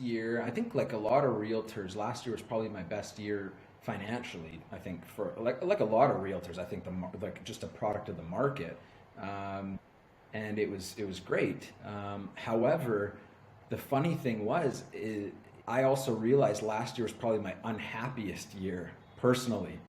year, I think like a lot of realtors, last year was probably my best year financially. I think for like a lot of realtors, I think like just a product of the market, um, and it was great. However, the funny thing I also realized last year was probably my unhappiest year personally.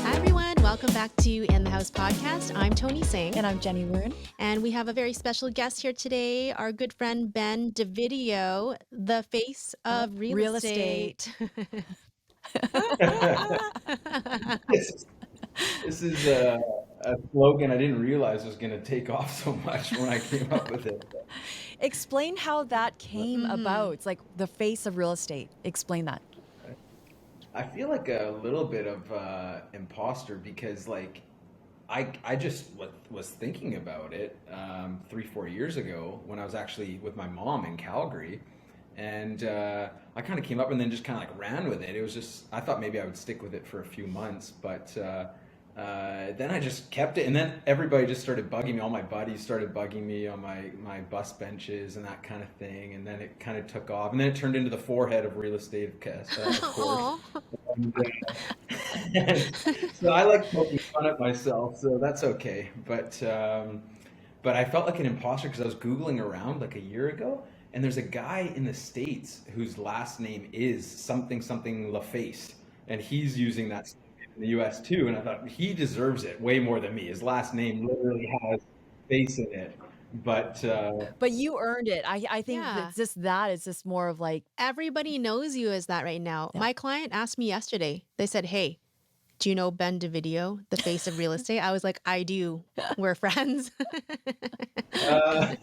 Hi, everyone. Welcome back to In the House podcast. I'm Tony Singh. And I'm Jenny Woon. And we have a very special guest here today, our good friend Ben DeVideo, the face of real estate. This is, this is a slogan I didn't realize was going to take off so much when I came up with it. Explain how that came about. It's like the face of real estate. Explain that. I feel like a little bit of imposter because like I just was thinking about it 3-4 years ago when I was actually with my mom in Calgary, and I kind of came up and then just kind of like ran with it. It was just I thought maybe I would stick with it for a few months, but then I just kept it, and then everybody just started bugging me. All my buddies started bugging me on my bus benches and that kind of thing, and then it kind of took off, and then it turned into the forehead of real estate, of course. Aw. And, so I like poking fun at myself, so that's okay. But I felt like an imposter because I was Googling around like a year ago, and there's a guy in the States whose last name is something something LaFace, and he's using that in the US too. And I thought he deserves it way more than me. His last name literally has face in it. But But you earned it. I think Yeah. it's just that. It's just more of like, Everybody knows you as that right now. Yeah. My client asked me yesterday, they said, "Hey, do you know Ben DeVideo, the face of real estate?" I was like, "I do. We're friends." I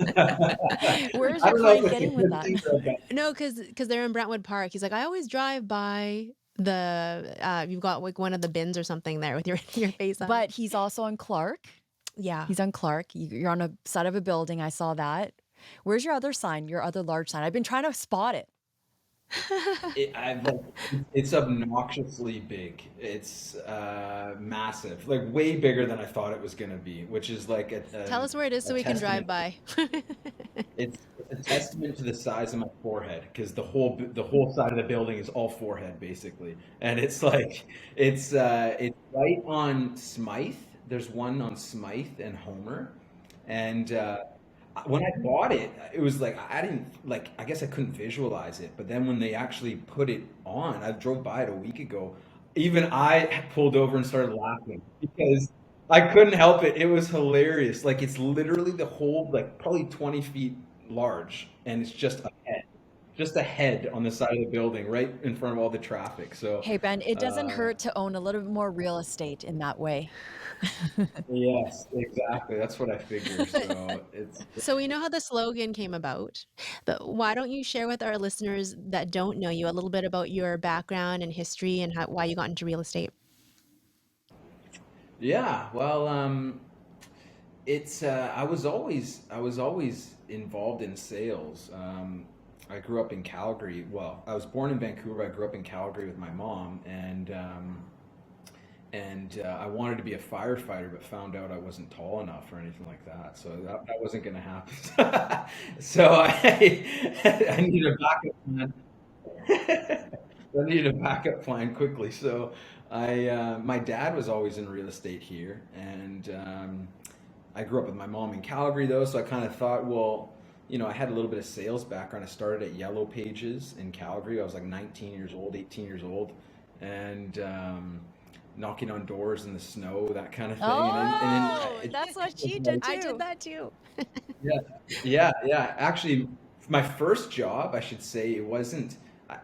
where's your don't know if client it's a getting with good that? thing or a bad. No, because they're in Brentwood Park. He's like, "I always drive by you've got like one of the bins or something there with your face on it." But he's also on Clark. Yeah. He's on Clark. You're on a side of a building. I saw that. Where's your other sign? Your other large sign? I've been trying to spot it. It's obnoxiously big. It's massive, like way bigger than I thought it was gonna be, which is like Tell us where it is so a we can drive testament. by. It's a testament to the size of my forehead because the whole side of the building is all forehead basically, and it's like it's right on Smythe. There's one on Smythe and Homer, and when I bought it, it was like I didn't like. I guess I couldn't visualize it, but then when they actually put it on, I drove by it a week ago. Even I pulled over and started laughing because I couldn't help it. It was hilarious. Like it's literally the whole, like probably 20 feet large, and it's just a head on the side of the building, right in front of all the traffic. So, Hey, Ben, it doesn't uh, hurt to own a little bit more real estate in that way. yes, exactly. That's what I figure. So it's So we know how the slogan came about, but why don't you share with our listeners that don't know you a little bit about your background and history and why you got into real estate? yeah. Well, it's I was always involved in sales. I grew up in Calgary. Well, I was born in Vancouver. I grew up in Calgary with my mom, and I wanted to be a firefighter, but found out I wasn't tall enough or anything like that. So that wasn't going to happen. So I needed a backup plan. I needed a backup plan quickly. So my dad was always in real estate here, and I grew up with my mom in Calgary though, so I kind of thought, well, I had a little bit of sales background. I started at Yellow Pages in Calgary. I was like 19 years old, 18 years old, and knocking on doors in the snow, that kind of thing. And then Oh, it that's what was she did like, I did too. that too. yeah, yeah, yeah. Actually, my first job, I should say, it wasn't.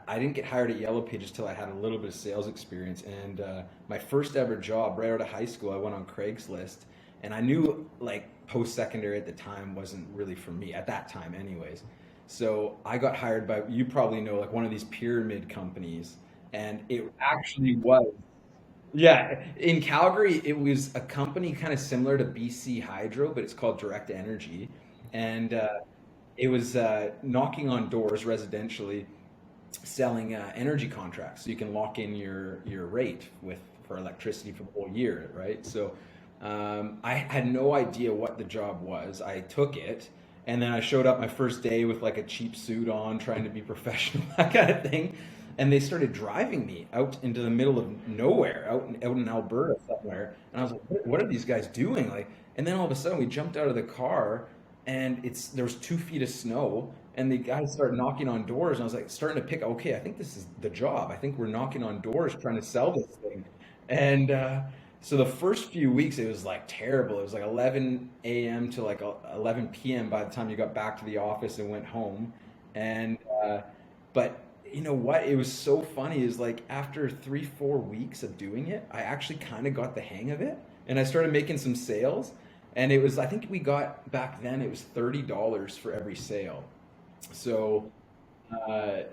I didn't get hired at Yellow Pages till I had a little bit of sales experience. And my first ever job, right out of high school, I went on Craigslist, and I knew like post secondary at the time wasn't really for me at that time, anyways. So I got hired by, you probably know, like one of these pyramid companies, and it actually was. Yeah, in Calgary, it was a company kind of similar to BC Hydro, but it's called Direct Energy, and it was knocking on doors residentially, selling energy contracts, so you can lock in your rate with for electricity for the whole year, right? So I had no idea what the job was. I took it, and then I showed up my first day with like a cheap suit on, trying to be professional, that kind of thing. And they started driving me out into the middle of nowhere, out in Alberta somewhere. And I was like, what are these guys doing? Like, and then all of a sudden we jumped out of the car, and there was 2 feet of snow, and the guys started knocking on doors, and I was like starting to pick. Okay, I think this is the job. I think we're knocking on doors trying to sell this thing, and so the first few weeks it was like terrible. It was like 11 a.m. to like 11 p.m. by the time you got back to the office and went home, and but you know what? It was so funny. Is like after 3 4 weeks of doing it, I actually kind of got the hang of it, and I started making some sales. And it was, I think we got back then, it was $30 for every sale. So,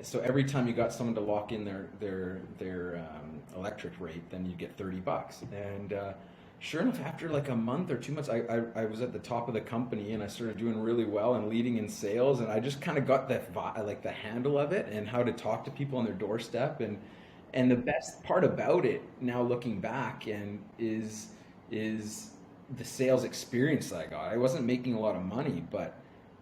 so every time you got someone to lock in their electric rate, then you get $30. And sure enough, after like a month or 2 months, I was at the top of the company, and I started doing really well and leading in sales, and I just kind of got like the handle of it and how to talk to people on their doorstep. And the best part about it now looking back and is the sales experience that I got. I wasn't making a lot of money, but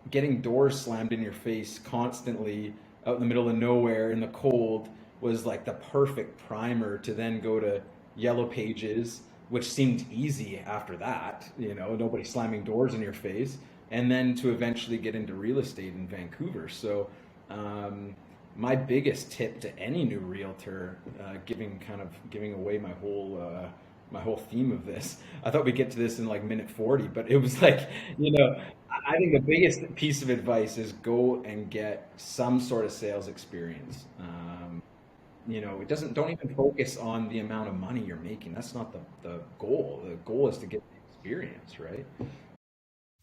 getting doors slammed in your face constantly out in the middle of nowhere in the cold was like the perfect primer to then go to Yellow Pages, which seemed easy after that, nobody slamming doors in your face, and then to eventually get into real estate in Vancouver. So, my biggest tip to any new realtor, giving away my whole theme of this. I thought we'd get to this in like minute 40, but it was like, I think the biggest piece of advice is go and get some sort of sales experience. It doesn't, don't even focus on the amount of money you're making. That's not the goal. The goal is to get the experience, right?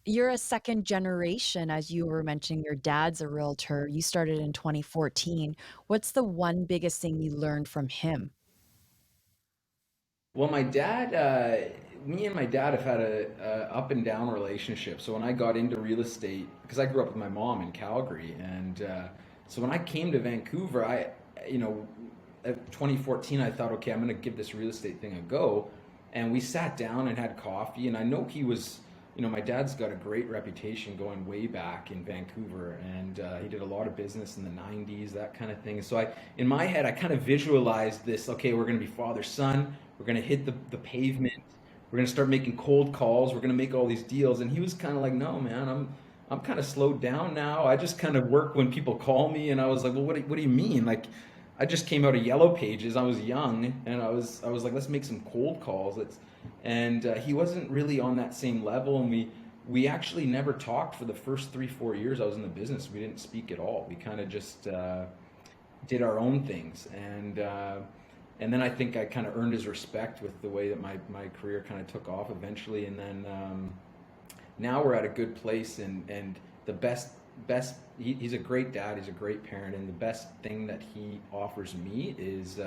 You're a second generation, as you were mentioning, your dad's a realtor. You started in 2014. What's the one biggest thing you learned from him? Well, me and my dad have had a up and down relationship. So when I got into real estate, because I grew up with my mom in Calgary, and so when I came to Vancouver, you know, at 2014, I thought, okay, I'm going to give this real estate thing a go, and we sat down and had coffee, and I know he was, my dad's got a great reputation going way back in Vancouver, and he did a lot of business in the 90s, that kind of thing. So in my head, I kind of visualized this. Okay, we're going to be father son. We're going to hit the pavement. We're going to start making cold calls. We're going to make all these deals. And he was kind of like, no, man, I'm kind of slowed down now. I just kind of work when people call me. And I was like, well, what do you mean? Like, I just came out of Yellow Pages. I was young, and I was like, let's make some cold calls. And he wasn't really on that same level. And we actually never talked for the first 3 4 years I was in the business. We didn't speak at all. We kind of just did our own things, and then I think I kind of earned his respect with the way that my career kind of took off eventually. And then now we're at a good place, and the best he's a great dad, he's a great parent, and the best thing that he offers me is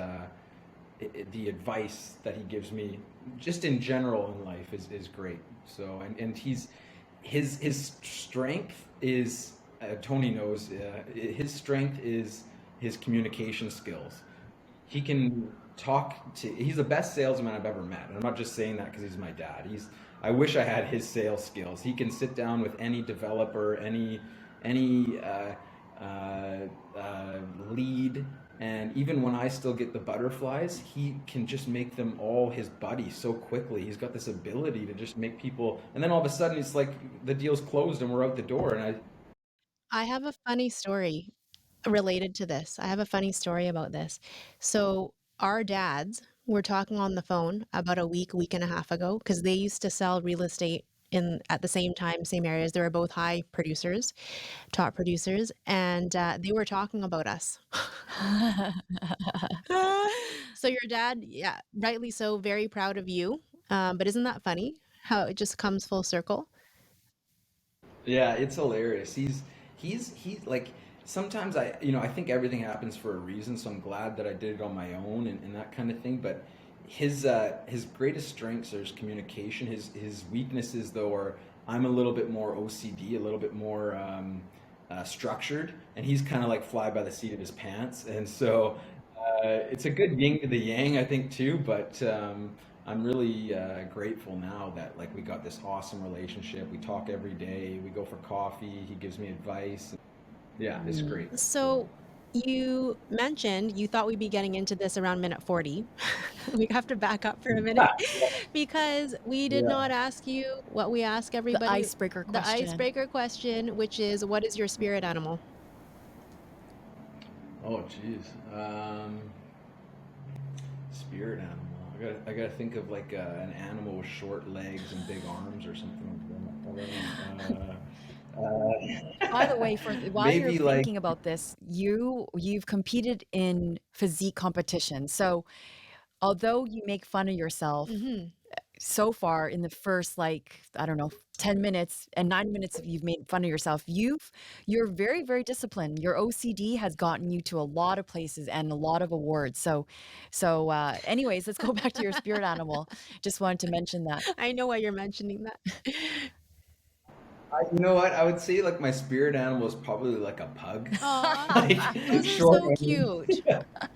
the advice that he gives me just in general in life is great. So, and his strength is, Tony knows, his strength is his communication skills. He can he's the best salesman I've ever met. And I'm not just saying that because he's my dad. I wish I had his sales skills. He can sit down with any developer, any lead, and even when I still get the butterflies, he can just make them all his buddies so quickly. He's got this ability to just make people, and then all of a sudden it's like the deal's closed and we're out the door. And I have a funny story related to this. I have a funny story about this. So, our dads were talking on the phone about a week and a half ago, because they used to sell real estate in at the same time, same areas. They were both high producers, top producers, and they were talking about us. So your dad, yeah, rightly so, very proud of you. But isn't that funny how it just comes full circle? Yeah, it's hilarious. He's like, sometimes I think everything happens for a reason, so I'm glad that I did it on my own, and that kind of thing. But his greatest strengths are his communication. His weaknesses though are I'm a little bit more OCD, a little bit more structured, and he's kind of like fly by the seat of his pants. And so it's a good yin to the yang, I think, too. But I'm really grateful now that like we got this awesome relationship. We talk every day. We go for coffee. He gives me advice. Yeah, it's Mm. great. So So you mentioned you thought we'd be getting into this around minute 40. We have to back up for a minute because we did yeah. not ask you what we ask The everybody, icebreaker the question. icebreaker question, which is what is your spirit animal? Oh, geez. Spirit animal. I gotta think of like an animal with short legs and big arms or something like that. By the way, for while you're Maybe like thinking about this, you've competed in physique competition. So, although you make fun of yourself Hmm. so far in the first like, I don't know, 10 minutes and 9 minutes if you've made fun of yourself, you're very, very disciplined. Your OCD has gotten you to a lot of places and a lot of awards. So anyways, let's go back to your spirit animal. Just wanted to mention that. I know why you're mentioning that. you know what? I would say like my spirit animal is probably like a pug, Aw, like those are short so and cute.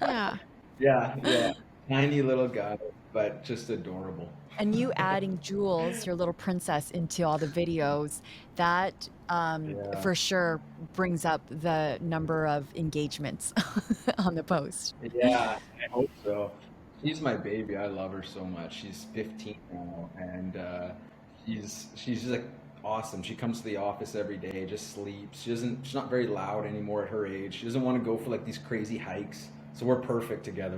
Yeah. yeah, tiny little guy, but just adorable. And you adding Jules, your little princess, into all the videos, that Yeah, for sure brings up the number of engagements on the post. yeah, I hope so. She's my baby. I love her so much. She's 15 now, and she's just like awesome. She comes to the office every day, just sleeps. She's not very loud anymore at her age. She doesn't want to go for like these crazy hikes. So we're perfect together.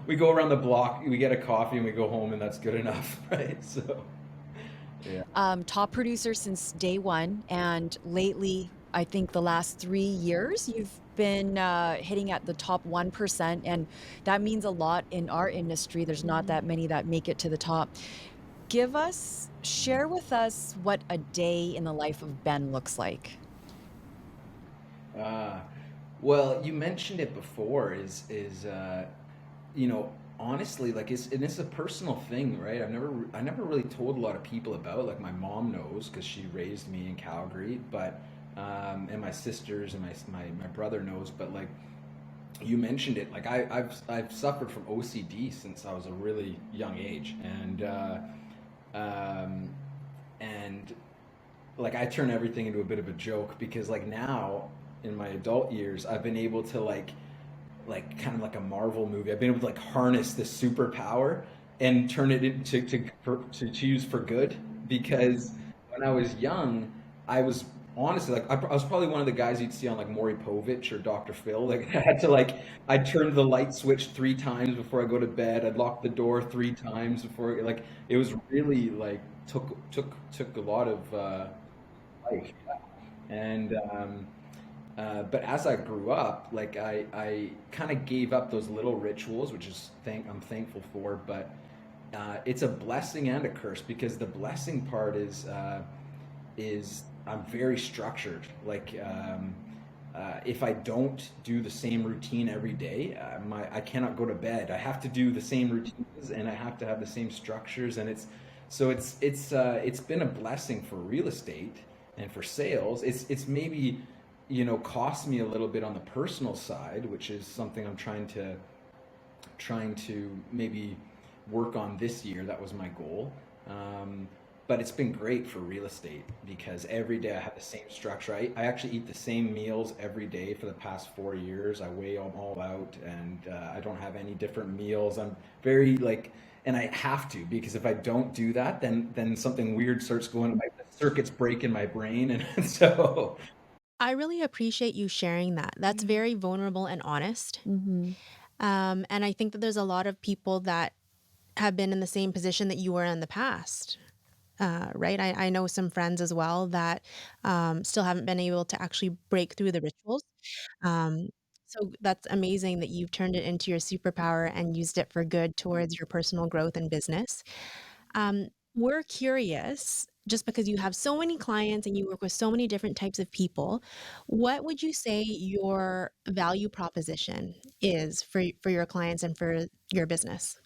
We go around the block, we get a coffee, and we go home, and that's good enough, right? So yeah. Top producer since day one, and lately, I think the last 3 years, you've been hitting at the top 1%, and that means a lot in our industry. There's not Mhm. that many that make it to the top. Share with us what a day in the life of Ben looks like. Uh, well, you mentioned it before. You know, honestly, like it's a personal thing, right? I never really told a lot of people about it. Like my mom knows because she raised me in Calgary, but and my sisters and my brother knows. But like you mentioned it, like I've suffered from OCD since I was a really young age, um, and like I turn everything into a bit of a joke because like now in my adult years I've been able to like kind of like a Marvel movie. I've been able to like harness this superpower and turn it into to use for good because when I was young, I was honestly like I was probably one of the guys you'd see on like Maury Povich or Dr. Phil. Like I had to like I'd turn the light switch 3 times before I go to bed. I'd lock the door 3 times before like it was really like took a lot of life. And but as I grew up, like I kind of gave up those little rituals, which is I'm thankful for. But it's a blessing and a curse because the blessing part is I'm very structured. Like if I don't do the same routine every day, I cannot go to bed. I have to do the same routines and I have to have the same structures, and it's been a blessing for real estate and for sales. It's maybe cost me a little bit on the personal side, which is something I'm trying to maybe work on this year. That was my goal. But it's been great for real estate because every day I have the same structure. I actually eat the same meals every day for the past 4 years. I weigh them all out and I don't have any different meals. I'm very like, and I have to because if I don't do that, then something weird starts going. My circuits break in my brain, and so I really appreciate you sharing that. That's Mhm. very vulnerable and honest. Mhm. And I think that there's a lot of people that have been in the same position that you were in the past. Right. I know some friends as well that still haven't been able to actually break through the rituals. Um, so that's amazing that you've turned it into your superpower and used it for good towards your personal growth and business. We're curious, just because you have so many clients and you work with so many different types of people, what would you say your value proposition is for your clients and for your business?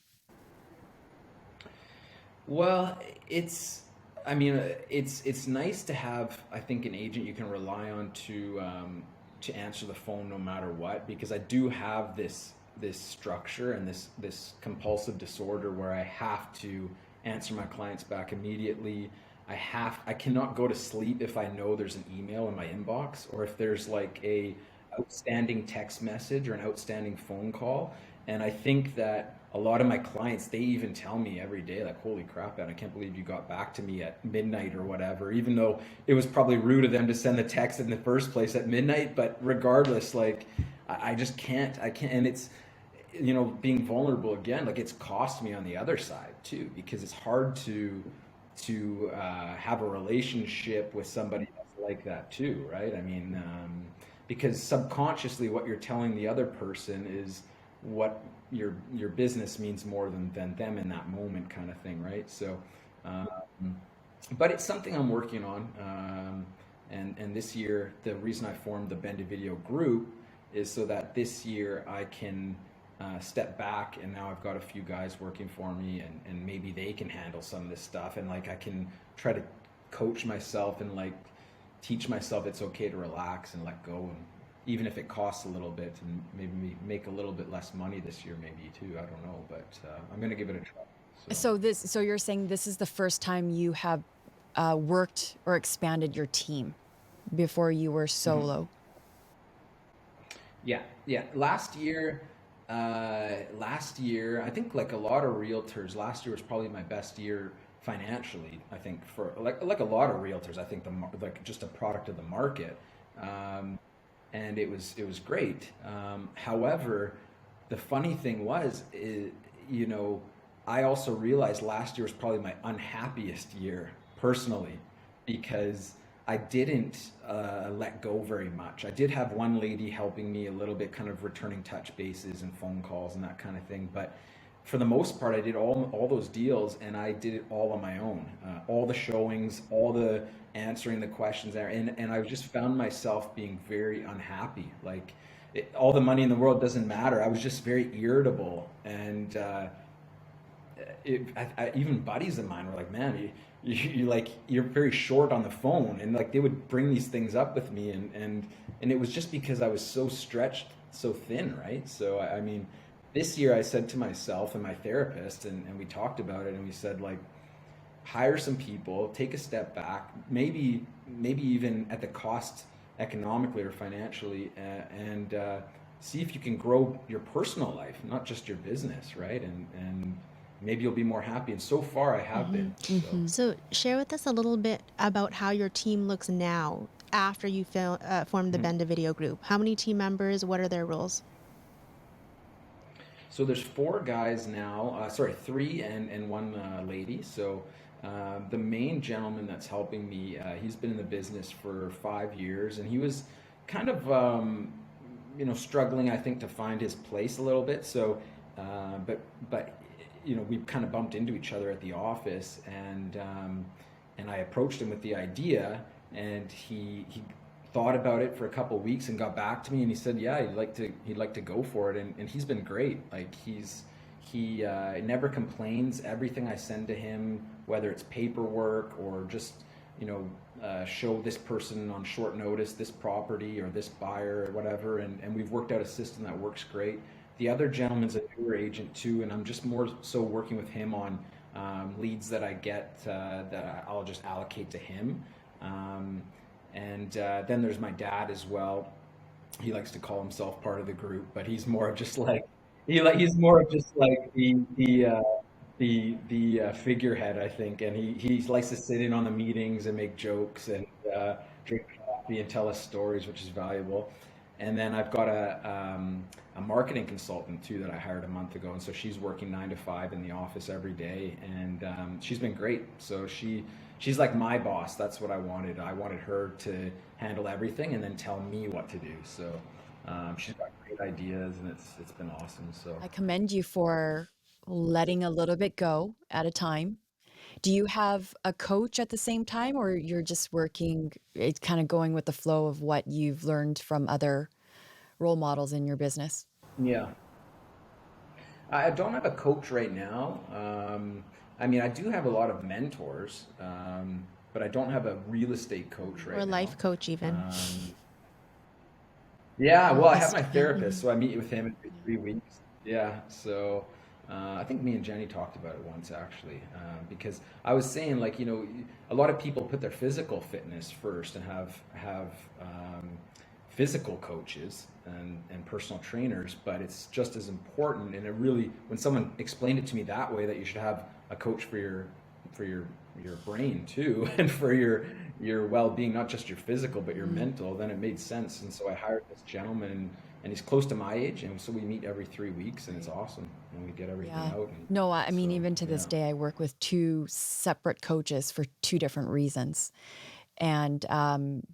Well, it's I mean, it's nice to have, I think, an agent you can rely on to answer the phone no matter what, because I do have this structure and this compulsive disorder where I have to answer my clients back immediately. I cannot go to sleep if I know there's an email in my inbox, or if there's like a outstanding text message or an outstanding phone call. And I think that a lot of my clients, they even tell me every day, like, holy crap, man, I can't believe you got back to me at midnight or whatever, even though it was probably rude of them to send the text in the first place at midnight. But regardless, like, I just can't, I can't. And it's, being vulnerable again, like, it's cost me on the other side too, because it's hard to have a relationship with somebody that's like that too, right? I mean, because subconsciously what you're telling the other person is what your business means more than them in that moment, kind of thing, right? So, um, but it's something I'm working on. And this year, the reason I formed the Bend Video group is so that this year I can step back, and now I've got a few guys working for me, and maybe they can handle some of this stuff, and like I can try to coach myself and like teach myself it's okay to relax and let go, and even if it costs a little bit, and maybe make a little bit less money this year, maybe too. I don't know, but I'm gonna give it a try. So. So you're saying this is the first time you have worked or expanded your team before you were Mhm. solo. Yeah, yeah. Last year, I think like a lot of realtors, last year was probably my best year financially. I think for like a lot of realtors, I think like just a product of the market, um, and it was great. However, the funny thing was, you know, I also realized last year was probably my unhappiest year personally, because I didn't let go very much. I did have one lady helping me a little bit, kind of returning touch bases and phone calls and that kind of thing. But for the most part, I did all those deals, and I did it all on my own. All the showings, all the answering the questions there, and I just found myself being very unhappy. Like, all the money in the world doesn't matter. I was just very irritable, and even buddies of mine were like, "Man, you like you're very short on the phone," and like they would bring these things up with me, and it was just because I was so stretched, so thin, right? So I mean, this year I said to myself and my therapist, and we talked about it, and we said, like, hire some people, take a step back, maybe even at the cost economically or financially, and see if you can grow your personal life, not just your business, right? And maybe you'll be more happy. And so far, I have Hmm. been. So. Hmm. So, share with us a little bit about how your team looks now after you formed the Mhm. Benda Video Group. How many team members? What are their roles? So there's four guys now. Sorry, three and one lady. So the main gentleman that's helping me, he's been in the business for 5 years, and he was kind of struggling, I think, to find his place a little bit. So, but we kind of bumped into each other at the office, and I approached him with the idea, and he thought about it for a couple of weeks and got back to me, and he said, yeah, he'd like to go for it, and he's been great. Like, he never complains. Everything I send to him, whether it's paperwork or just show this person on short notice this property or this buyer or whatever, and we've worked out a system that works great. The other gentleman's a newer agent too, and I'm just more so working with him on leads that I get, that I'll just allocate to him. Um, and then there's my dad as well. He likes to call himself part of the group, but he's more of just like he's more of just like the figurehead, I think, and he likes to sit in on the meetings and make jokes and drink coffee and tell us stories, which is valuable. And then I've got a marketing consultant too that I hired a month ago, and so she's working 9 to 5 in the office every day, and she's been great. So she's like my boss. That's what I wanted. I wanted her to handle everything and then tell me what to do. So she's got great ideas, and it's been awesome. So. I commend you for letting a little bit go at a time. Do you have a coach at the same time, or you're just working, it's kind of going with the flow of what you've learned from other role models in your business? Yeah. I don't have a coach right now, I mean, I do have a lot of mentors, but I don't have a real estate coach Or a right life now. coach even. Um, yeah, well, I have my Yeah. therapist, so I meet with him every 3 weeks. Yeah, so I think me and Jenny talked about it once actually, because I was saying like a lot of people put their physical fitness first and have physical coaches and personal trainers, but it's just as important. And it really, when someone explained it to me that way, that you should have a coach for your brain too, and for your well-being, not just your physical but your Mhm. mental, then it made sense. And so I hired this gentleman, and he's close to my age, and so we meet every 3 weeks, and it's Right. awesome, and we get everything Yeah. out. And No, I mean, so even to this yeah. day, I work with two separate coaches for two different reasons. And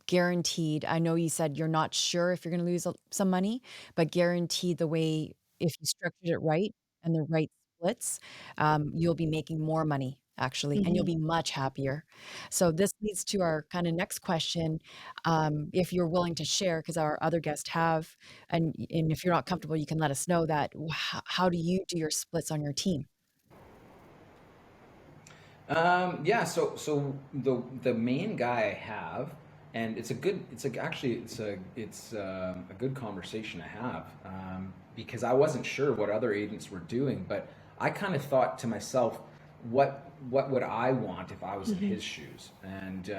guaranteed, I know you said you're not sure if you're going to lose some money, but guaranteed the way, if you structured it right and the right splits, you'll be making more money actually, and you'll Mhm. be much happier. So this leads to our kind of next question. If you're willing to share, because our other guests have, and if you're not comfortable, you can let us know that. How do you do your splits on your team? Yeah, so the main guy I have, and it's a good conversation to have, because I wasn't sure what other agents were doing, but I kind of thought to myself, what would I want if I was in Mhm. his shoes? And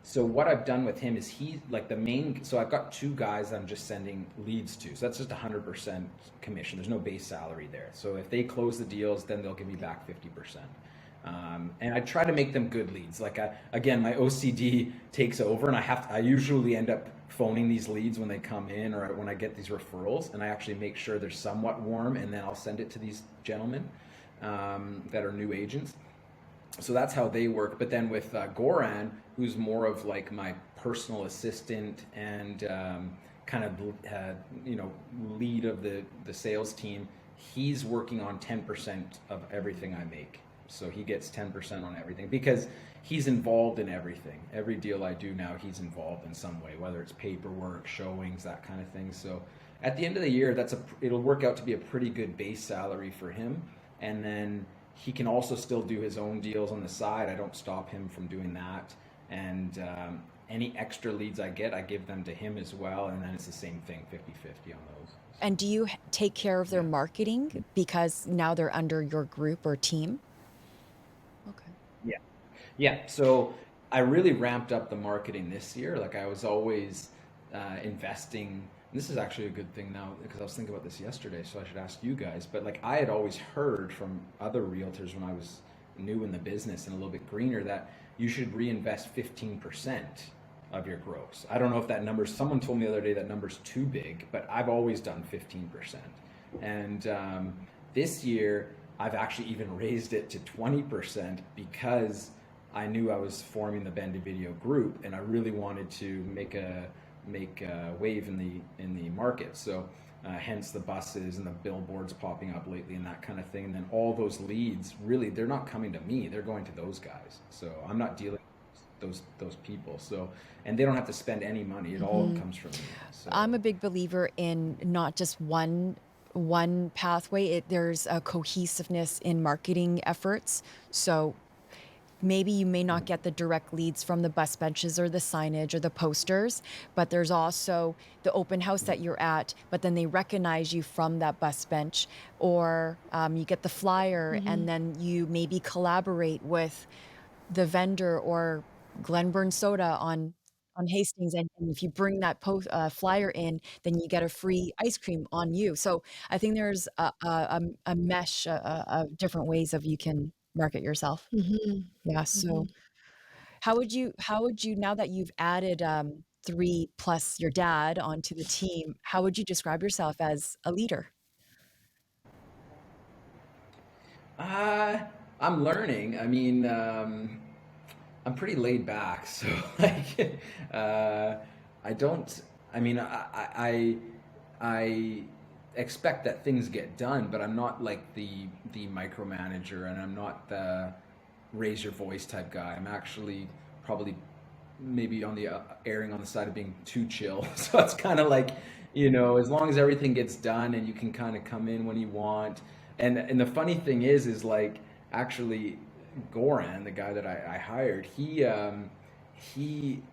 so what I've done with him is he like the main. So I've got two guys I'm just sending leads to. So that's just 100% commission. There's no base salary there. So if they close the deals, then they'll give me back 50%. And I try to make them good leads. Like again, my OCD takes over, and I usually end up phoning these leads when they come in, or when I get these referrals, and I actually make sure they're somewhat warm, and then I'll send it to these gentlemen that are new agents. So that's how they work. But then with Goran, who's more of like my personal assistant and kind of you know lead of the sales team, he's working on 10% of everything I make. So he gets 10% on everything because he's involved in everything. Every deal I do now, he's involved in some way, whether it's paperwork, showings, that kind of thing. So at the end of the year, it'll work out to be a pretty good base salary for him, and then he can also still do his own deals on the side. I don't stop him from doing that. And any extra leads I get, I give them to him as well. And then it's the same thing, 50-50 on those. So, And do you take care of their yeah. marketing because now they're under your group or team? Okay. Yeah. Yeah. So I really ramped up the marketing this year. Like I was always investing. And this is actually a good thing now because I was thinking about this yesterday, so I should ask you guys. But like I had always heard from other realtors when I was new in the business and a little bit greener that you should reinvest 15% of your gross. I don't know if that number, someone told me the other day that number's too big, but I've always done 15%. And this year, I've actually even raised it to 20% because I knew I was forming the Bendy Video group, and I really wanted to make a wave in the market. So hence the buses and the billboards popping up lately and that kind of thing. And then all those leads, really, they're not coming to me; they're going to those guys. So I'm not dealing with those people. So and they don't have to spend any money; it all Mhm. comes from me. So I'm a big believer in not just one pathway. There's a cohesiveness in marketing efforts. So maybe you may not get the direct leads from the bus benches or the signage or the posters, but there's also the open house that you're at, but then they recognize you from that bus bench, or you get the flyer and Mhm. then you maybe collaborate with the vendor or Glenburn Soda on Hastings, and if you bring that flyer in, then you get a free ice cream on you. So I think there's a mesh of different ways of you can market yourself. Mhm. Yeah. So Mhm. how would you now that you've added 3 plus your dad onto the team, how would you describe yourself as a leader? uh, I'm learning. I mean, I'm pretty laid back, so like, uh, I don't. I mean, I expect that things get done, but I'm not like the micromanager, and I'm not the raise your voice type guy. I'm actually probably maybe on the erring on the side of being too chill. So it's kind of like, as long as everything gets done and you can kind of come in when you want. And the funny thing is like actually, Goran, the guy that I hired,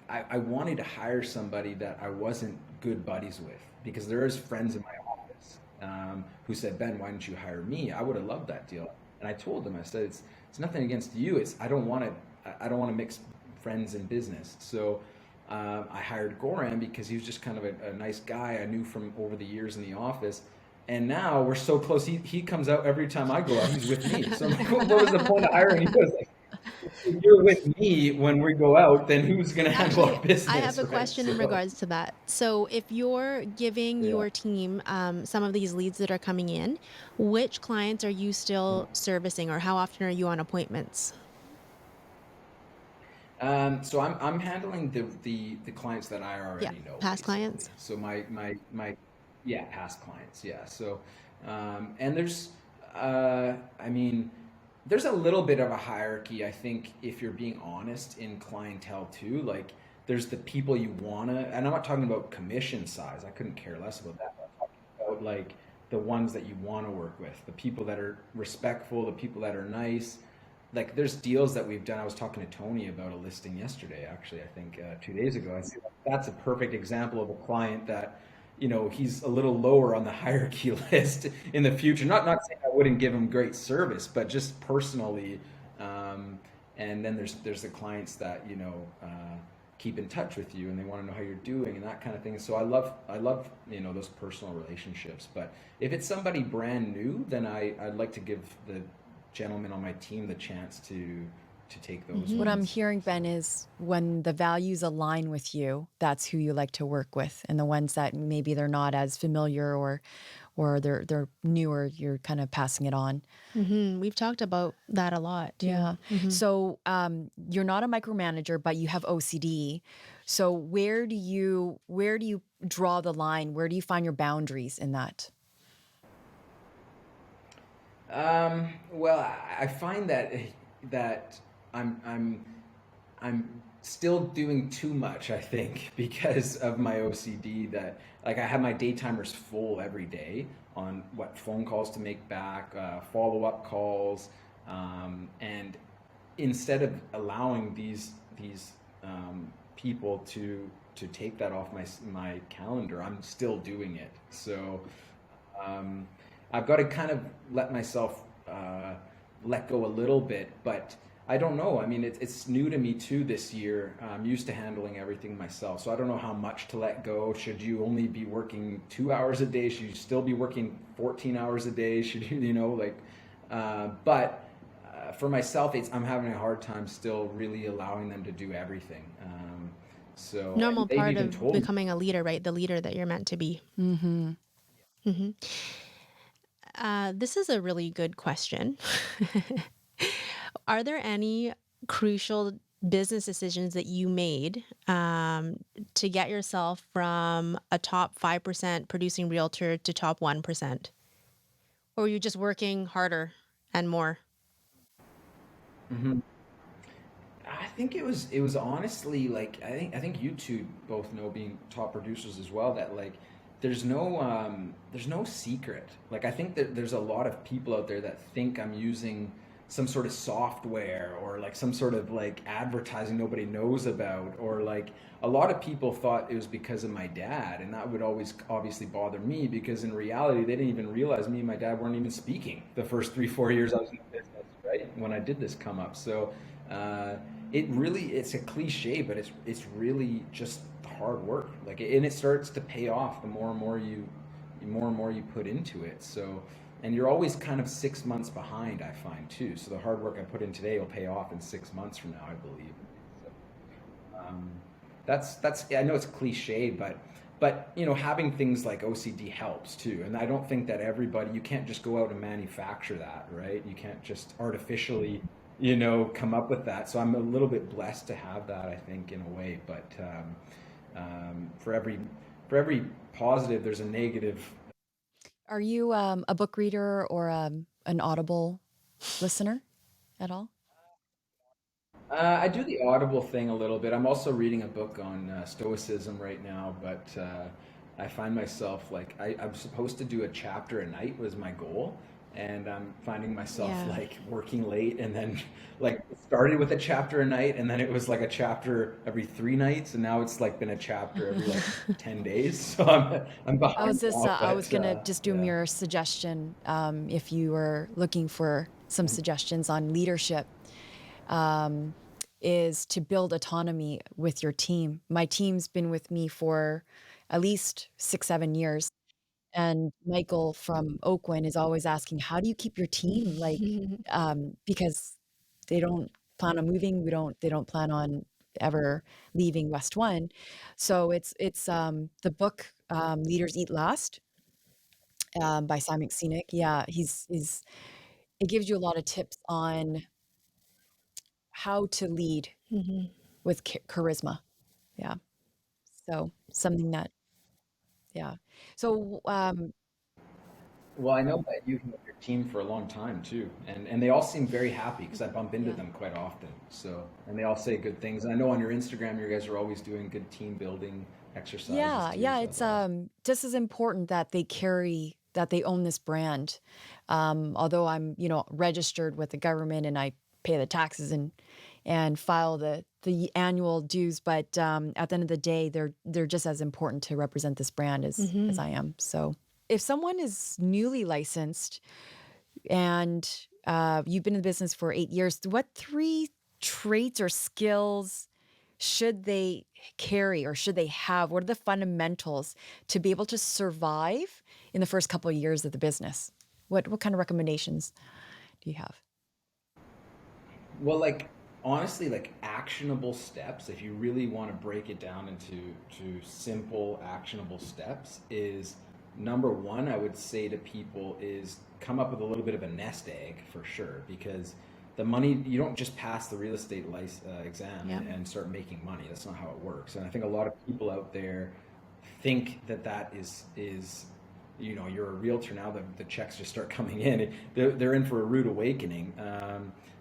I wanted to hire somebody that I wasn't good buddies with because there is friends in my office who said, Ben, why didn't you hire me? I would have loved that deal. And I told them, I said, it's nothing against you. It's I don't want to mix friends and business. So I hired Goran because he was just kind of a nice guy I knew from over the years in the office. And now we're so close. He comes out every time I go out. He's with me. So I'm like, what was the point of hiring? He goes like, if you're with me when we go out, then who's going to handle Actually, our I have business, a right? question in So regards to that. So, if you're giving yeah. your team some of these leads that are coming in, which clients are you still servicing, or how often are you on appointments? So I'm handling the clients that I Yeah, already know past basically. clients. So my yeah, past clients, yeah. So and there's I mean there's a little bit of a hierarchy, I think, if you're being honest in clientele too. Like there's the people you wanna, and I'm not talking about commission size. I couldn't care less about that. I'm talking about like the ones that you want to work with, the people that are respectful, the people that are nice. Like there's deals that we've done. I was talking to Tony about a listing yesterday, actually, I think 2 days ago. I said that's a perfect example of a client that, he's a little lower on the hierarchy list in the future. Not saying I wouldn't give him great service, but just personally. Um, and then there's the clients that keep in touch with you and they want to know how you're doing and that kind of thing. So I love those personal relationships. But if it's somebody brand new, then I'd like to give the gentlemen on my team the chance to take those What I'm ones. hearing, Ben, So is when the values align with you, that's who you like to work with. And the ones that maybe they're not as familiar or they're newer, you're kind of passing it on. We've talked about that a lot too. Yeah. So you're not a micromanager, but you have OCD. So where do you draw the line? Where do you find your boundaries in that? well, I find that I'm I'm still doing too much, I think, because of my OCD. That like I have my day timers full every day on what phone calls to make back, follow up calls, and instead of allowing these people to take that off my calendar, I'm still doing it. So um, I've got to kind of let myself let go a little bit, but I don't know. I mean, it's new to me too this year. I'm used to handling everything myself, so I don't know how much to let go. Should you only be working 2 hours a day? Should you still be working 14 hours a day? Should you, like, but for myself, I'm having a hard time still really allowing them to do everything. And Normal they've part even of told me. becoming a leader, right? The leader that you're meant to be. Mm-hmm. hmm this is a really good question. Are there any crucial business decisions that you made to get yourself from a top 5% producing realtor to top 1%? Or were you just working harder and more? Mhm. I think it was honestly like I think you two both know, being top producers as well, that like there's no secret. Like I think that there's a lot of people out there that think I'm using some sort of software or like some sort of like advertising nobody knows about, or like a lot of people thought it was because of my dad, and that would always obviously bother me because in reality they didn't even realize me and my dad weren't even speaking the first 3 4 years I was in the business, right, when I did this come up. So uh, it's a cliche, but it's really just hard work. Like, and it starts to pay off the more and more you put into it. So, and you're always kind of 6 months behind, I find too. So the hard work I put in today will pay off in 6 months from now, I believe. So, that's I know it's cliche, but having things like OCD helps too. And I don't think that everybody, you can't just go out and manufacture that, right? You can't just artificially come up with that. So I'm a little bit blessed to have that, I think, in a way. But for every positive, there's a negative. Are you a book reader or an Audible listener at all? I do the Audible thing a little bit. I'm also reading a book on Stoicism right now, but I find myself like I'm supposed to do a chapter a night was my goal. and I'm finding myself Yeah. like working late, and then like it started with a chapter a night, and then it was like a chapter every 3 nights, and now it's like been a chapter every like 10 days. So I'm I was behind just, now, I was but gonna just do a yeah. mirror suggestion. If you were looking for some suggestions on leadership, um, is to build autonomy with your team. My team's been with me for at least 6, 7 years. And Michael from Oakland is always asking, how do you keep your team like, because they don't plan on moving. They don't plan on ever leaving West One. So it's the book, Leaders Eat Last, by Simon Sinek. Yeah, he's it gives you a lot of tips on how to lead Mhm. with charisma. Yeah. So something that, yeah. So, Well, I know that you've known your team for a long time too, and they all seem very happy because I bump into yeah. them quite often. So, and they all say good things. And I know on your Instagram, you guys are always doing good team building exercises Yeah, too. yeah, So it's that's awesome. just as important that they own this brand. Although I'm, registered with the government and I pay the taxes and file the annual dues, but at the end of the day, they're just as important to represent this brand as Mhm. I am. So, if someone is newly licensed and you've been in the business for 8 years, what three traits or skills should they carry or should they have? What are the fundamentals to be able to survive in the first couple of years of the business? What kind of recommendations do you have? Well, like honestly, like actionable steps, if you really want to break it down to simple actionable steps, is number one, I would say to people is come up with a little bit of a nest egg for sure, because the money you don't just pass the real estate exam Yep. and start making money. That's not how it works. And I think a lot of people out there think that that is you're a realtor now, the checks just start coming in. They're in for a rude awakening.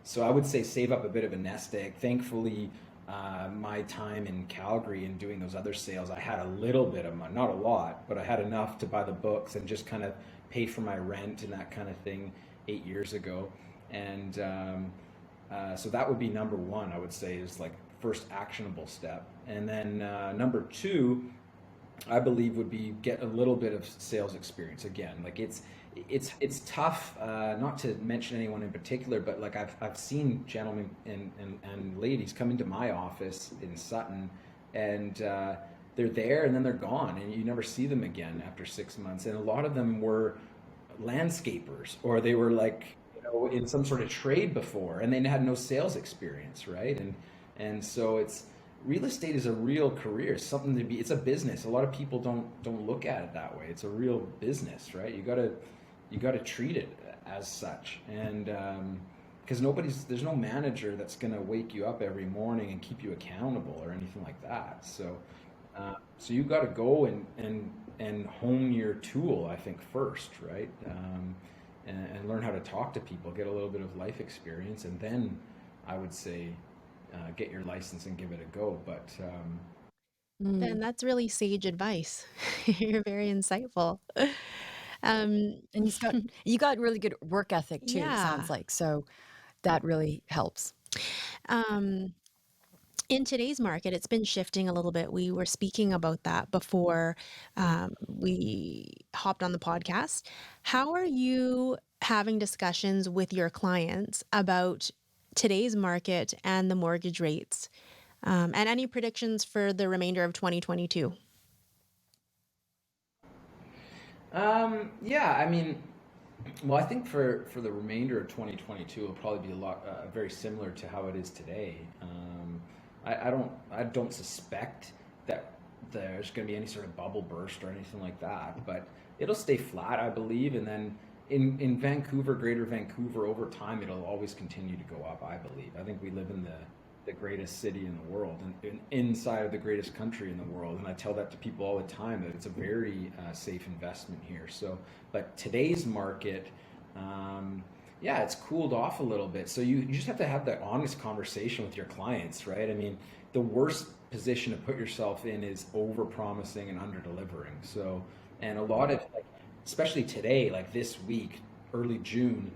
So I would say save up a bit of a nest egg. Thankfully, my time in Calgary and doing those other sales, I had a little bit of money, not a lot, but I had enough to buy the books and just kind of pay for my rent and that kind of thing 8 years ago. And so that would be number one, I would say, is like first actionable step. And then number two, I believe would be get a little bit of sales experience again. Like it's tough. Not to mention anyone in particular, but like I've seen gentlemen and ladies come into my office in Sutton, and they're there and then they're gone, and you never see them again after 6 months. And a lot of them were landscapers, or they were like in some sort of trade before, and they had no sales experience, right? And so it's real estate is a real career. It's something to be. It's a business. A lot of people don't look at it that way. It's a real business, right? You gotta treat it as such, and because there's no manager that's gonna wake you up every morning and keep you accountable or anything like that. So you got to go and hone your tool, I think, first, right? And learn how to talk to people, get a little bit of life experience, and then I would say get your license and give it a go. But Then Mm. that's really sage advice. You're very insightful. Um, And you got really good work ethic too, it sounds yeah. like. So that really helps. Um, in today's market, it's been shifting a little bit. We were speaking about that before we hopped on the podcast. How are you having discussions with your clients about today's market and the mortgage rates? And any predictions for the remainder of 2022? yeah, I mean, well, I think for the remainder of 2022, it'll probably be a lot very similar to how it is today. I don't suspect that there's going to be any sort of bubble burst or anything like that, but it'll stay flat, I believe, and then in Vancouver, Greater Vancouver, over time, it'll always continue to go up, I believe. I think we live in the greatest city in the world, and inside of the greatest country in the world, and I tell that to people all the time, that it's a very safe investment here. So but today's market, yeah, it's cooled off a little bit. So you just have to have that honest conversation with your clients, right? I mean, the worst position to put yourself in is over promising and under delivering. So, and a lot of like, especially today, like this week, early June,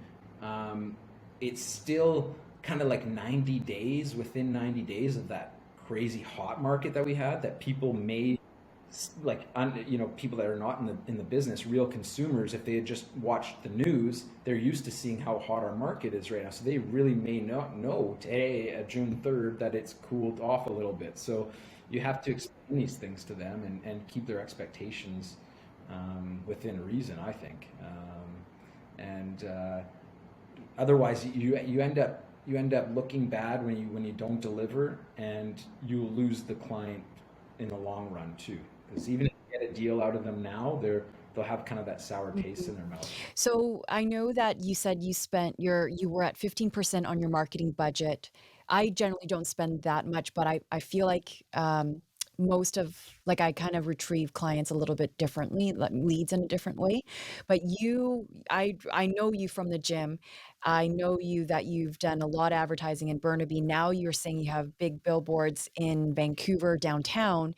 it's still kind of like 90 days, within 90 days of that crazy hot market that we had, that people may people that are not in the business, real consumers, if they had just watched the news, they're used to seeing how hot our market is right now. So they really may not know today, June 3rd, that it's cooled off a little bit. So you have to explain these things to them and keep their expectations within reason, I think. And Otherwise, you end up looking bad when you don't deliver, and you lose the client in the long run too. Because even if you get a deal out of them now, they'll have kind of that sour taste Mhm. in their mouth. So I know that you said you were at 15% on your marketing budget. I generally don't spend that much, but I feel like most of like I kind of retrieve clients a little bit differently, like leads in a different way. But I know you from the gym. I know you that you've done a lot of advertising in Burnaby. Now you're saying you have big billboards in Vancouver downtown.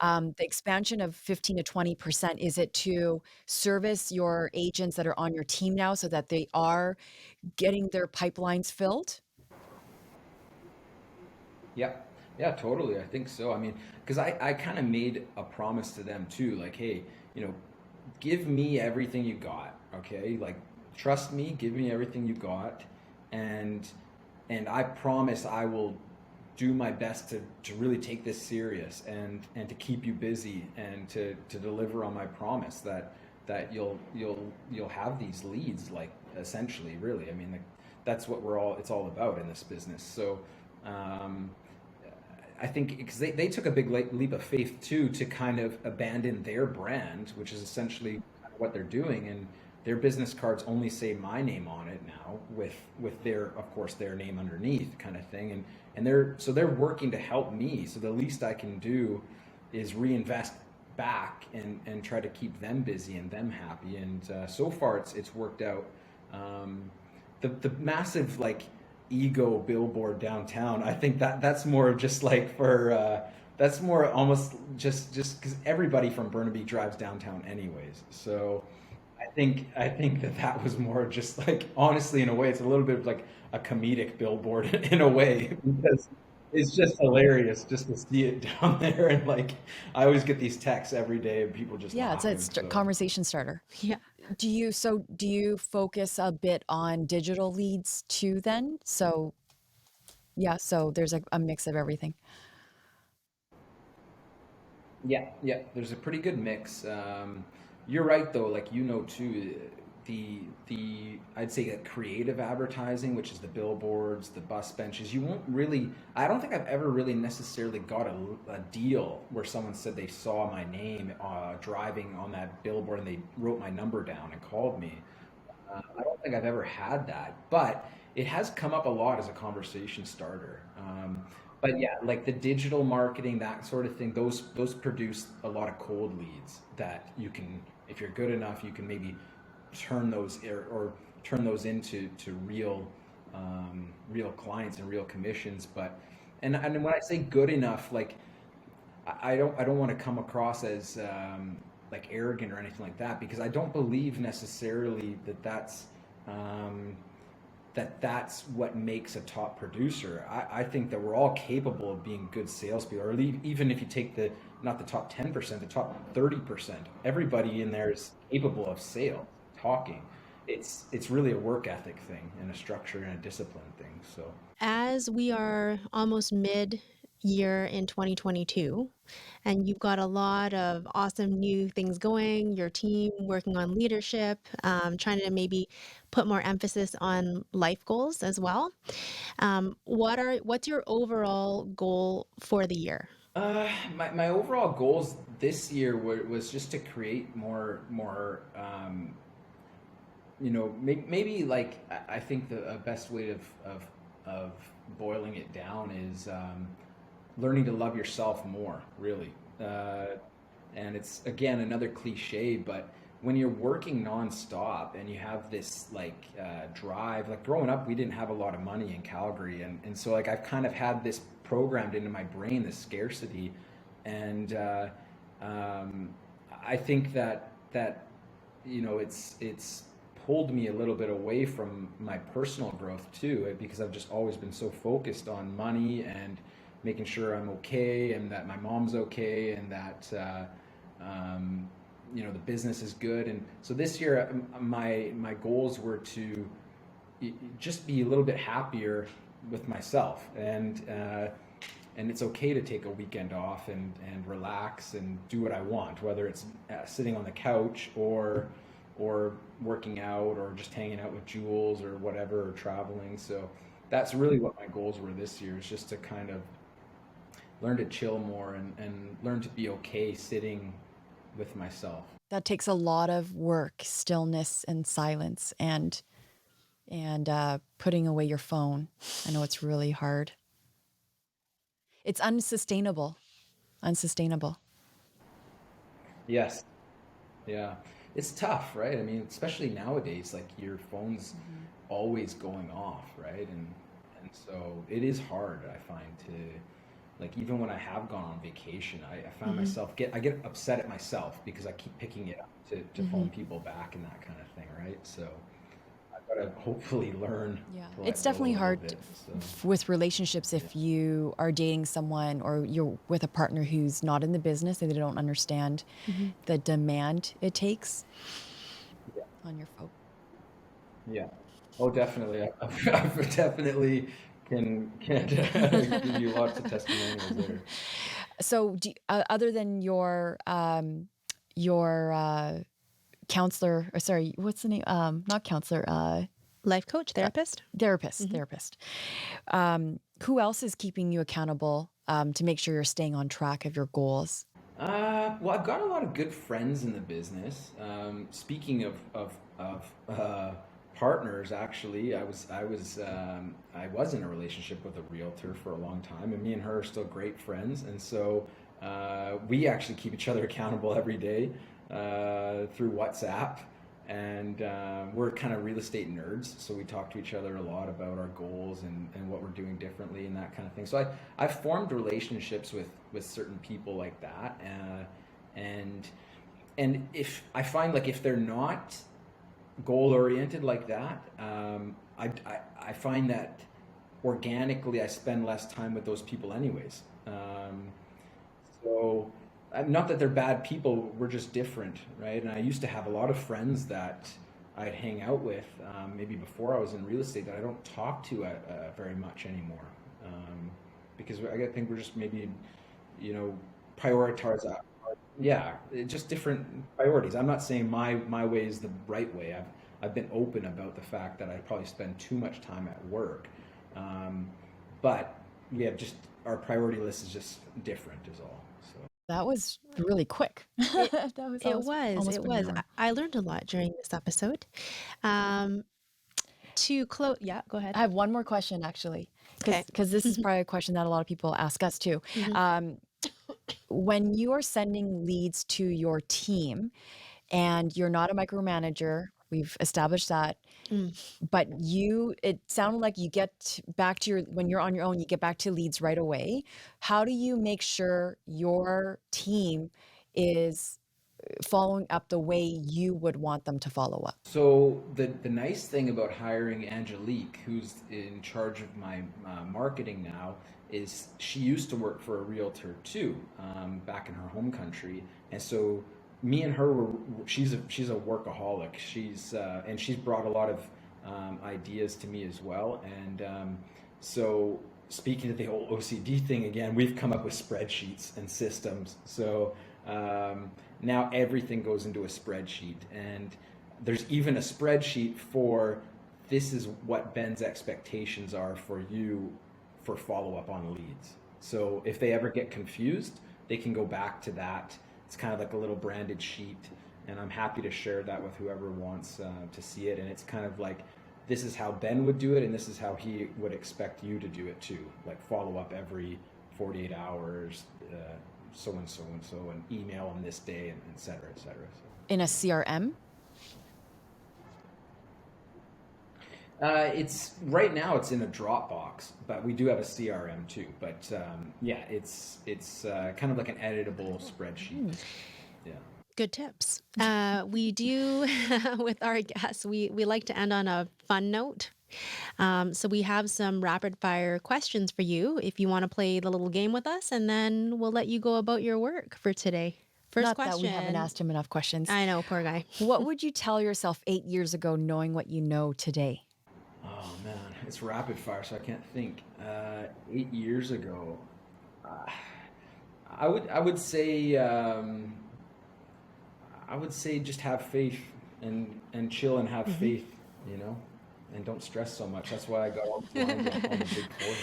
The expansion of 15 to 20%, is it to service your agents that are on your team now so that they are getting their pipelines filled? Yeah, yeah, totally. I think so. I mean, because I kind of made a promise to them too, like, hey, you know, give me everything you got, okay? Like, trust me, give me everything you got, and I promise I will do my best to really take this serious and to keep you busy and to deliver on my promise that you'll have these leads, like, essentially, really. I mean, like, that's what it's all about in this business. So um, I think because they took a big leap of faith too, to kind of abandon their brand, which is essentially what they're doing, and their business cards only say my name on it now, with their, of course, their name underneath, kind of thing, and they're working to help me. So the least I can do is reinvest back and try to keep them busy and them happy, and so far it's worked out. Um, the massive, like, ego billboard downtown, I think that's more of just like for that's more almost just because everybody from Burnaby drives downtown anyways. So I think that was more just like, honestly, in a way, it's a little bit of like a comedic billboard in a way, because it's just hilarious just to see it down there, and like, I always get these texts every day of people just Yeah, it's a laughing. So conversation starter. Yeah. Do you focus a bit on digital leads too then? So yeah, so there's a mix of everything. yeah, yeah, there's a pretty good mix. You're right though, like, too, the I'd say that creative advertising, which is the billboards, the bus benches, you won't really. I don't think I've ever really necessarily got a deal where someone said they saw my name driving on that billboard, and they wrote my number down and called me. I don't think I've ever had that, but it has come up a lot as a conversation starter. But yeah, like the digital marketing, that sort of thing, those produce a lot of cold leads that you can, if you're good enough, you can maybe turn those, or turn those into real clients and real commissions. But and when I say good enough, like, I don't want to come across as like arrogant or anything like that, because I don't believe necessarily um, that's what makes a top producer. I think that we're all capable of being good salespeople, or even if you take the not the top 10%, the top 30%, everybody in there is capable of sales, talking. It's really a work ethic thing, and a structure and a discipline thing. So As we are almost mid year in 2022, and you've got a lot of awesome new things going, your team working on leadership, trying to maybe put more emphasis on life goals as well. What's your overall goal for the year? my overall goals this year was just to create more maybe, like, I think the best way of boiling it down is learning to love yourself more, really. And it's, again, another cliche, but when you're working nonstop and you have this, like, drive, like, growing up, we didn't have a lot of money in Calgary, and so, like, I've kind of had this programmed into my brain, this scarcity, and um, I think that it's pulled me a little bit away from my personal growth too, because I've just always been so focused on money and making sure I'm okay and that my mom's okay and that the business is good. And so this year, my goals were to just be a little bit happier with myself, and it's okay to take a weekend off and relax and do what I want, whether it's sitting on the couch or working out or just hanging out with Jules or whatever, or traveling. So that's really what my goals were this year, is just to kind of learn to chill more and learn to be okay sitting with myself. That takes a lot of work, stillness and silence, and putting away your phone. I know it's really hard. It's unsustainable. Unsustainable. Yes. Yeah. It's tough, right? I mean, especially nowadays, like your phone's always going off, right? And so it is hard, I find, to like, even when I have gone on vacation, I found myself I get upset at myself because I keep picking it up to phone people back and that kind of thing, right? So I've got to hopefully learn Yeah, to let it's go a definitely little hard bit. So with relationships if you are dating someone or you're with a partner who's not in the business and they don't understand the demand it takes yeah, on your phone. yeah. Oh, definitely. I've definitely can give you lots of testimonials there. So, other than your counselor, or sorry, what's the name? Not counselor, Life coach, therapist. therapist. Who else is keeping you accountable to make sure you're staying on track of your goals? Well, I've got a lot of good friends in the business. Speaking of partners, actually, I was in a relationship with a realtor for a long time, and me and her are still great friends. And so we actually keep each other accountable every day through WhatsApp. And we're kind of real estate nerds, so we talk to each other a lot about our goals and what we're doing differently and that kind of thing. So I've formed relationships with certain people like that, and if I find, like, if they're not goal oriented like that, I find that organically I spend less time with those people anyways. So not that they're bad people, we're just different, right? And I used to have a lot of friends that I'd hang out with, maybe before I was in real estate, that I don't talk to very much anymore, because I think we're just maybe, prioritize. Yeah, just different priorities. I'm not saying my way is the right way. I've been open about the fact that I probably spend too much time at work, um, but we have just our priority list is just different, is all. So. That was really quick. It That was it was, almost it been an was. hour. I learned a lot during this episode. Um, to close, yeah, go ahead. I have one more question actually, Okay. because this is probably a question that a lot of people ask us too. Mhm. When you are sending leads to your team and you're not a micromanager, we've established that, Mm. but it sounded like you get back to when you're on your own, you get back to leads right away. How do you make sure your team is following up the way you would want them to follow up? So the nice thing about hiring Angelique, who's in charge of my marketing now, is she used to work for a realtor too, back in her home country, and so me and her were. She's a workaholic. And she's brought a lot of ideas to me as well, and so. Speaking of the whole OCD thing again, we've come up with spreadsheets and systems. So now everything goes into a spreadsheet, and there's even a spreadsheet for this is what Ben's expectations are for you for follow up on leads. So if they ever get confused, they can go back to that. It's kind of like a little branded sheet, and I'm happy to share that with whoever wants to see it. And it's kind of like, this is how Ben would do it, and this is how he would expect you to do it too. Like, follow up every 48 hours, so and so and so, and email on this day, and et cetera, et cetera. So. In a CRM? It's right now it's in a Dropbox, but we do have a CRM too. But yeah, it's kind of like an editable spreadsheet. Yeah. Good tips. We do with our guests. We like to end on a fun note. So we have some rapid fire questions for you if you want to play the little game with us, and then we'll let you go about your work for today. First Not that we haven't question. asked him enough questions. I know, poor guy. What would you tell yourself 8 years ago knowing what you know today? Oh man, it's rapid fire, so I can't think. 8 years ago, uh, I would say just have faith and chill and have Mhm. faith, you know, and don't stress so much. That's why I got all the lines on the big forehead.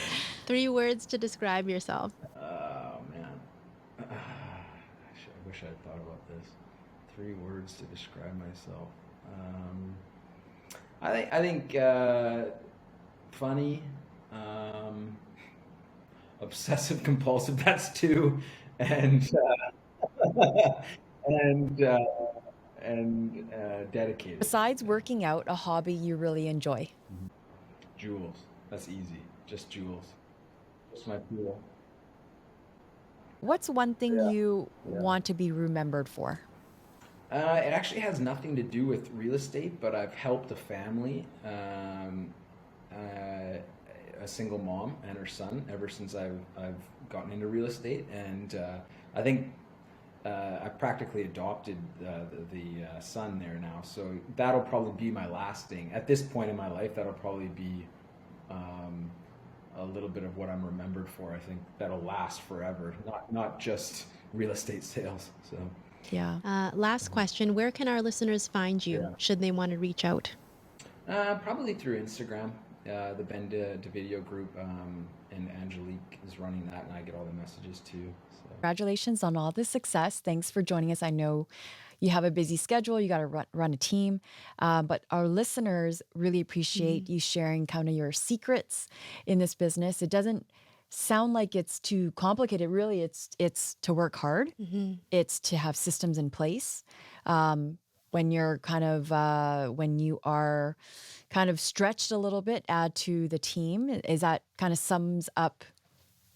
3 words to describe yourself. Oh man, I wish I had thought about this. 3 words to describe myself. Um, I think funny, um, obsessive compulsive. That's two, and and uh, and dedicated. Besides working out, a hobby you really enjoy. Jewels. That's easy. Just jewels. Just my pool. What's one thing Yeah. you Yeah. want to be remembered for? It actually has nothing to do with real estate, but I've helped a family, a single mom and her son, ever since I've gotten into real estate, and I think I practically adopted the son there now. So that'll probably be my lasting at this point in my life. That'll probably be um, a little bit of what I'm remembered for. I think that'll last forever, not just real estate sales. So. Yeah. Last question. Where can our listeners find you Yeah. should they want to reach out? Probably through Instagram, the Ben DeVideo group, and Angelique is running that, and I get all the messages too. So. Congratulations on all the success. Thanks for joining us. I know you have a busy schedule, you got to run a team, but our listeners really appreciate you sharing kind of your secrets in this business. It doesn't sound like it's too complicated. Really, it's to work hard. Mm-hmm. It's to have systems in place. When you're when you are kind of stretched a little bit, add to the team. Is that kind of sums up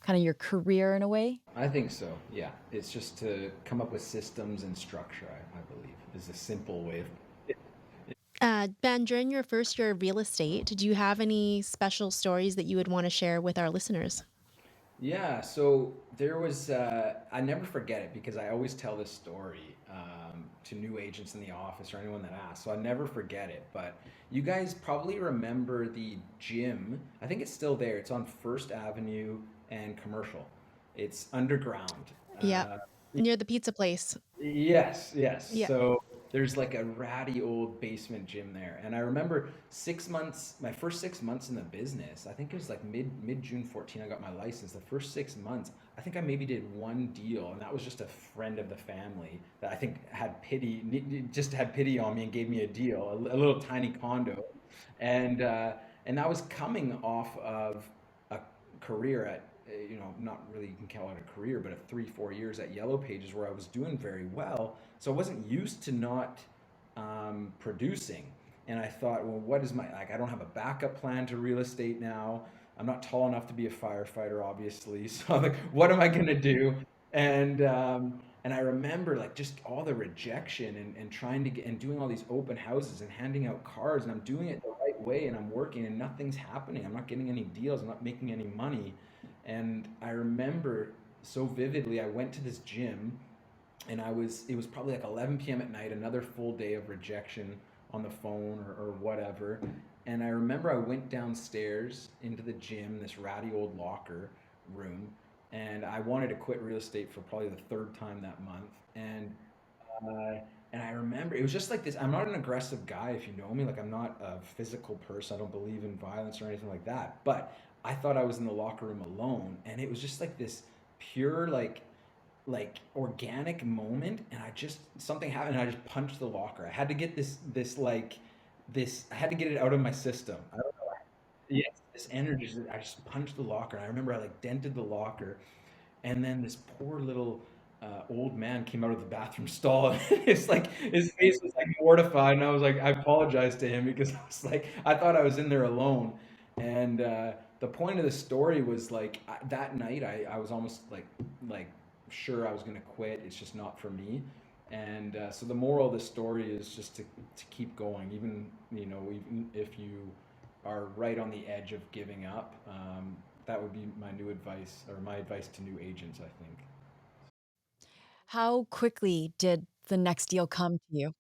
kind of your career in a way? I think so. Yeah, it's just to come up with systems and structure. I believe is a simple way of. Ben, during your first year of real estate, do you have any special stories that you would want to share with our listeners? Yeah, so there was, I never forget it because I always tell this story to new agents in the office or anyone that asks, so I never forget it. But you guys probably remember the gym. I think it's still there. It's on First Avenue and Commercial. It's underground. Yeah, Uh, near the pizza place. Yes, yes. Yeah. So there's like a ratty old basement gym there, and I remember 6 months, my first 6 months in the business. I think it was like mid June 14. I got my license. The first 6 months, I think I maybe did one deal, and that was just a friend of the family that I think had just had pity on me and gave me a deal, a little tiny condo, and uh, and I was coming off of a career at not really you can call it a career, but a 3 4 years at Yellow Pages where I was doing very well. So I wasn't used to not producing, and I thought, well, what is my like? I don't have a backup plan to real estate now. I'm not tall enough to be a firefighter, obviously. So I'm like, what am I gonna do? And I remember like just all the rejection and trying to get and doing all these open houses and handing out cards, and I'm doing it the right way and I'm working and nothing's happening. I'm not getting any deals. I'm not making any money. And I remember so vividly, I went to this gym and it was probably like 11 p.m. at night, another full day of rejection on the phone or whatever. And I remember I went downstairs into the gym, this ratty old locker room, and I wanted to quit real estate for probably the third time that month. Uh, and I remember it was just like this. I'm not an aggressive guy, if you know me. Like I'm not a physical person. I don't believe in violence or anything like that. But I thought I was in the locker room alone, and it was just like this pure organic moment, and I just something happened, and I just punched the locker. I had to get this. I had to get it out of my system. I don't know. Yes, this energy. I just punched the locker, and I remember I like dented the locker, and then this poor little old man came out of the bathroom stall. And it's like his face was like mortified, and I was like, I apologized to him because I was like, I thought I was in there alone. And the point of the story was like that night, I was almost like sure I was gonna quit. It's just not for me. And so the moral of the story is just to keep going, even even if you are right on the edge of giving up. That would be my new advice, or my advice to new agents, I think. How quickly did the next deal come to you?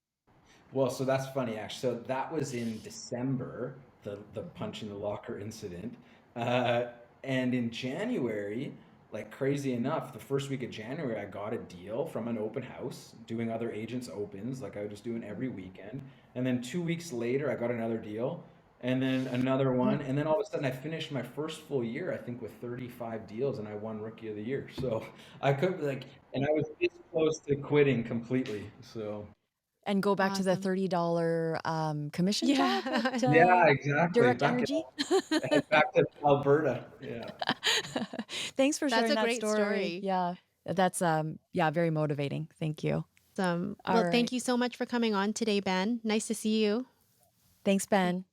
Well, so that's funny, actually. So that was in December, the Mhm. punch in the locker incident, uh, and in January, like crazy enough, the first week of January, I got a deal from an open house, doing other agents' opens, like I was just doing every weekend. And then 2 weeks later, I got another deal, and then another one, and then all of a sudden, I finished my first full year, I think, with 35 deals, and I won Rookie of the Year. So I could like, and I was this close to quitting completely. So. And go back to the Awesome. $30 commission job Yeah. at Yeah, exactly. Direct Back in Energy? back to Alberta. Yeah. Thanks for That's sharing a that great story. story. Yeah, that's yeah, very motivating. Thank you. Well, All thank right. you so much for coming on today, Ben. Nice to see you. Thanks, Ben.